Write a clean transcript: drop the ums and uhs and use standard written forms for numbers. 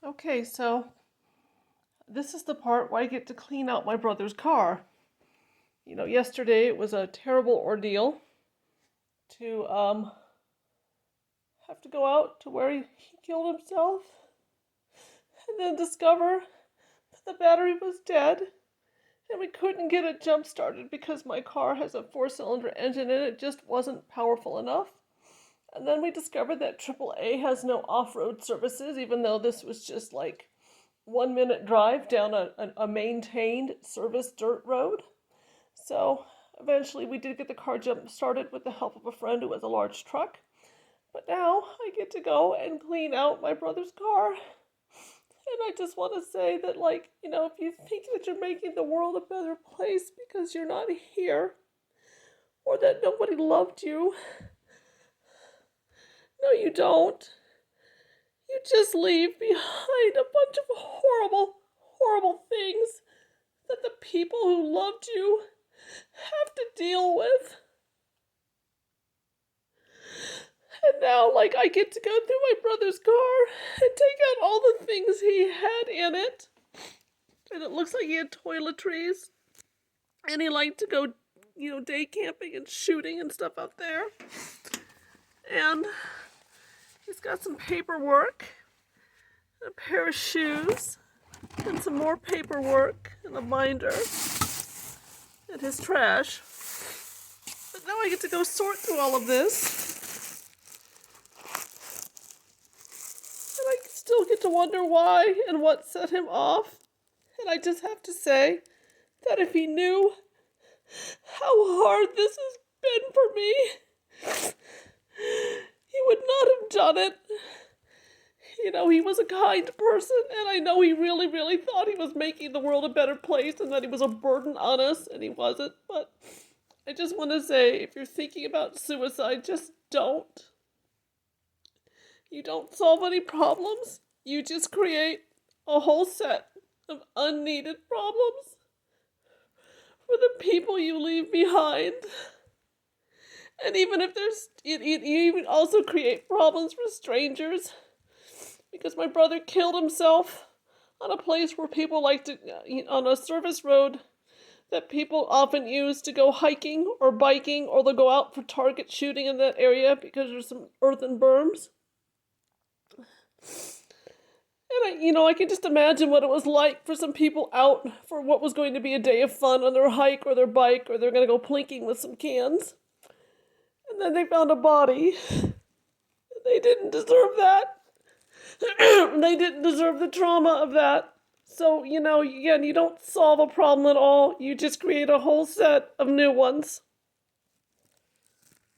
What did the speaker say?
Okay, so this is the part where I get to clean out my brother's car. Yesterday it was a terrible ordeal to have to go out to where he killed himself and then discover that the battery was dead and we couldn't get it jump started because my car has a 4-cylinder engine and it just wasn't powerful enough. And then we discovered that AAA has no off-road services, even though this was just like 1-minute drive down a maintained service dirt road. So eventually we did get the car jump started with the help of a friend who has a large truck. But now I get to go and clean out my brother's car. And I just want to say that, if you think that you're making the world a better place because you're not here, or that nobody loved you, no, you don't. You just leave behind a bunch of horrible, horrible things that the people who loved you have to deal with. And now, I get to go through my brother's car and take out all the things he had in it. And it looks like he had toiletries. And he liked to go, day camping and shooting and stuff out there. And he's got some paperwork, and a pair of shoes, and some more paperwork, and a binder, and his trash. But now I get to go sort through all of this. And I still get to wonder why and what set him off. And I just have to say that if he knew how hard this has been for me, he would not have done it. He was a kind person, and I know he really, really thought he was making the world a better place and that he was a burden on us, and he wasn't. But I just want to say, if you're thinking about suicide, just don't. You don't solve any problems. You just create a whole set of unneeded problems for the people you leave behind. And even if you even also create problems for strangers, because my brother killed himself on a place where people like to, on a service road that people often use to go hiking or biking, or they'll go out for target shooting in that area because there's some earthen berms. And I can just imagine what it was like for some people out for what was going to be a day of fun on their hike or their bike, or they're going to go plinking with some cans. And then they found a body. They didn't deserve that. They didn't deserve the trauma of that. So, again, you don't solve a problem at all. You just create a whole set of new ones.